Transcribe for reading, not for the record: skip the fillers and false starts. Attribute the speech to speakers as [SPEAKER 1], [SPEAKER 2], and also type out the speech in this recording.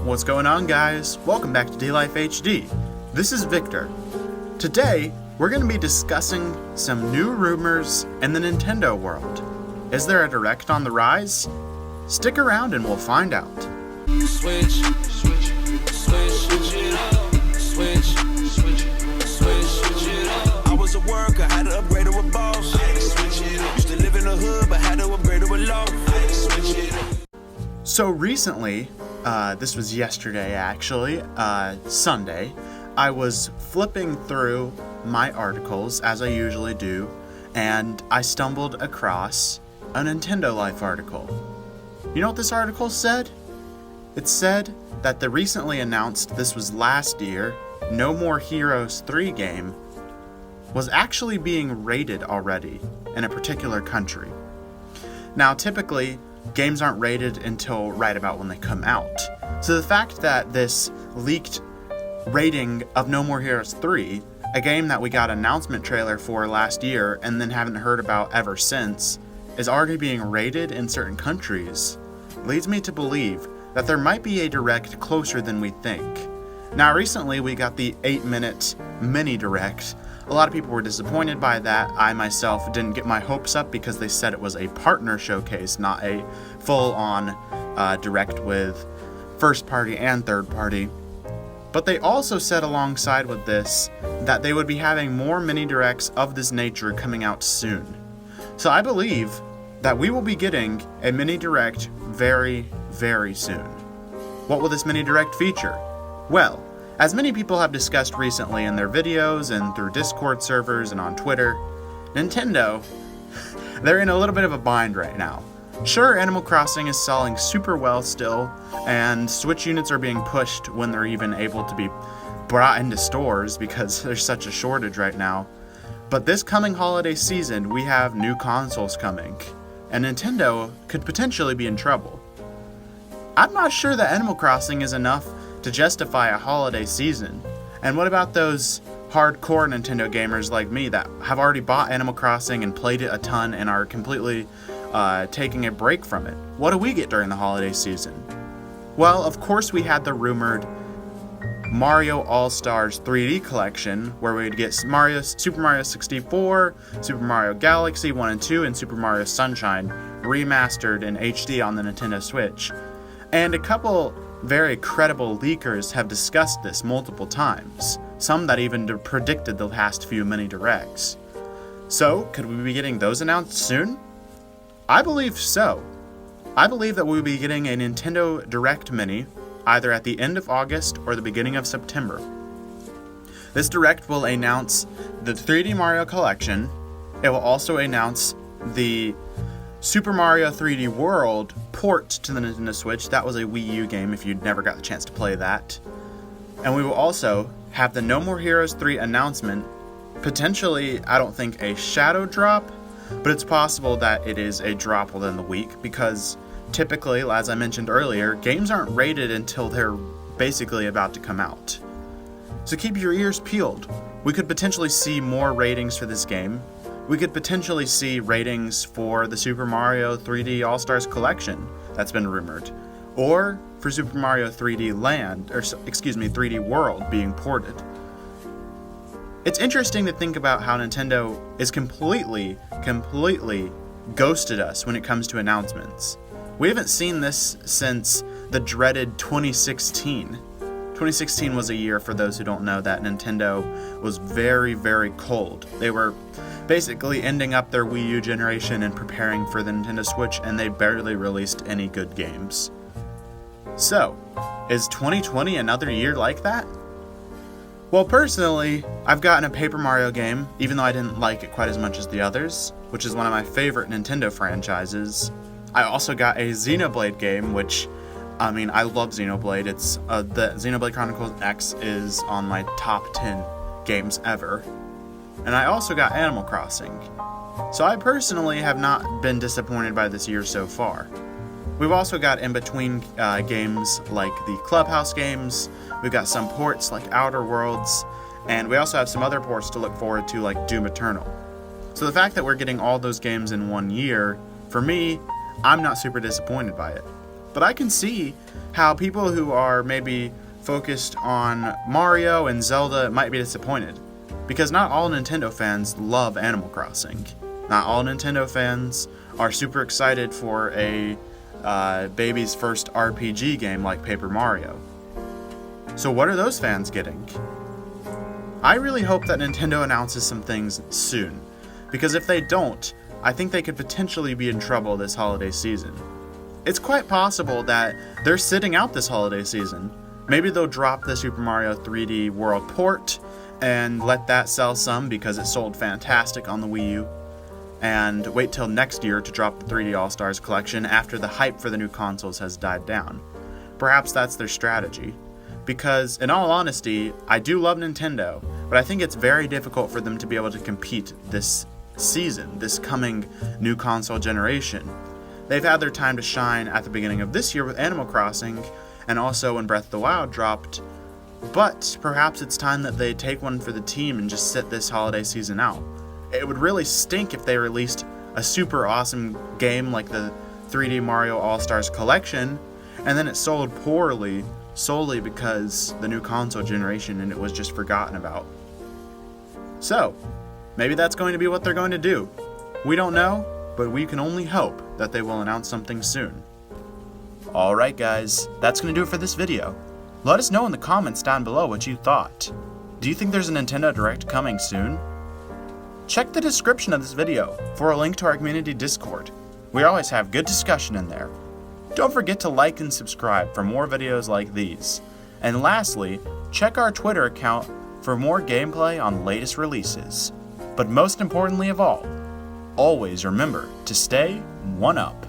[SPEAKER 1] What's going on, guys? Welcome back to D-Life HD. This is Victor. Today, we're going to be discussing some new rumors in the Nintendo world. Is there a Direct on the rise? Stick around and we'll find out.
[SPEAKER 2] Switch it up. I was a worker, had to upgrade to a boss. Used to live in the hood, but had to upgrade to a loft.
[SPEAKER 1] So recently, this was yesterday actually, Sunday, I was flipping through my articles as I usually do, and I stumbled across a Nintendo Life article. You know what this article said? It said that the recently announced, this was last year, No More Heroes 3 game was actually being rated already in a particular country. Now, typically, games aren't rated until right about when they come out. So the fact that this leaked rating of No More Heroes 3, a game that we got an announcement trailer for last year and then haven't heard about ever since, is already being rated in certain countries, leads me to believe that there might be a Direct closer than we think. Now, recently we got the 8-minute mini Direct. A lot of people were disappointed by that. I myself didn't get my hopes up because they said it was a partner showcase, not a full-on Direct with first party and third party. But they also said alongside with this that they would be having more mini Directs of this nature coming out soon. So I believe that we will be getting a mini Direct very, very soon. What will this mini Direct feature? Well, as many people have discussed recently in their videos and through Discord servers and on Twitter, Nintendo, they're in a little bit of a bind right now. Sure, Animal Crossing is selling super well still, and Switch units are being pushed when they're even able to be brought into stores because there's such a shortage right now. But this coming holiday season, we have new consoles coming, and Nintendo could potentially be in trouble. I'm not sure that Animal Crossing is enough to justify a holiday season. And what about those hardcore Nintendo gamers like me that have already bought Animal Crossing and played it a ton and are completely taking a break from it? What do we get during the holiday season? Well, of course we had the rumored Mario All-Stars 3D collection, where we'd get Super Mario 64, Super Mario Galaxy 1 and 2, and Super Mario Sunshine remastered in HD on the Nintendo Switch. And a couple very credible leakers have discussed this multiple times, some that even predicted the last few mini Directs. So, could we be getting those announced soon? I believe so. I believe that we'll be getting a Nintendo Direct Mini either at the end of August or the beginning of September. This Direct will announce the 3D Mario Collection. It will also announce the Super Mario 3D World port to the Nintendo Switch. That was a Wii U game if you'd never got the chance to play that. And we will also have the No More Heroes 3 announcement. Potentially, I don't think a shadow drop, but it's possible that it is a drop within the week because typically, as I mentioned earlier, games aren't rated until they're basically about to come out. So keep your ears peeled. We could potentially see more ratings for this game. We could potentially see ratings for the Super Mario 3D All-Stars collection that's been rumored, or for Super Mario 3D Land, 3D World being ported. It's interesting to think about how Nintendo is completely ghosted us when it comes to announcements. We haven't seen this since the dreaded 2016. 2016 was a year, for those who don't know, that Nintendo was very, very cold. They were basically ending up their Wii U generation and preparing for the Nintendo Switch, and they barely released any good games. So, is 2020 another year like that? Well, personally, I've gotten a Paper Mario game, even though I didn't like it quite as much as the others, which is one of my favorite Nintendo franchises. I also got a Xenoblade game, which, I love Xenoblade. It's the Xenoblade Chronicles X is on my top 10 games ever. And I also got Animal Crossing. So I personally have not been disappointed by this year so far. We've also got in-between games like the Clubhouse games. We've got some ports like Outer Worlds. And we also have some other ports to look forward to like Doom Eternal. So the fact that we're getting all those games in one year, for me, I'm not super disappointed by it. But I can see how people who are maybe focused on Mario and Zelda might be disappointed, because not all Nintendo fans love Animal Crossing. Not all Nintendo fans are super excited for a baby's first RPG game like Paper Mario. So what are those fans getting? I really hope that Nintendo announces some things soon, because if they don't, I think they could potentially be in trouble this holiday season. It's quite possible that they're sitting out this holiday season. Maybe they'll drop the Super Mario 3D World port and let that sell some because it sold fantastic on the Wii U, and wait till next year to drop the 3D All-Stars collection after the hype for the new consoles has died down. Perhaps that's their strategy. Because, in all honesty, I do love Nintendo, but I think it's very difficult for them to be able to compete this season, this coming new console generation. They've had their time to shine at the beginning of this year with Animal Crossing, and also when Breath of the Wild dropped, but perhaps it's time that they take one for the team and just sit this holiday season out. It would really stink if they released a super awesome game like the 3D Mario All-Stars collection, and then it sold poorly solely because the new console generation and it was just forgotten about. So, maybe that's going to be what they're going to do. We don't know, but we can only hope that they will announce something soon. Alright guys, that's going to do it for this video. Let us know in the comments down below what you thought. Do you think there's a Nintendo Direct coming soon? Check the description of this video for a link to our community Discord. We always have good discussion in there. Don't forget to like and subscribe for more videos like these. And lastly, check our Twitter account for more gameplay on latest releases. But most importantly of all, always remember to stay 1-up.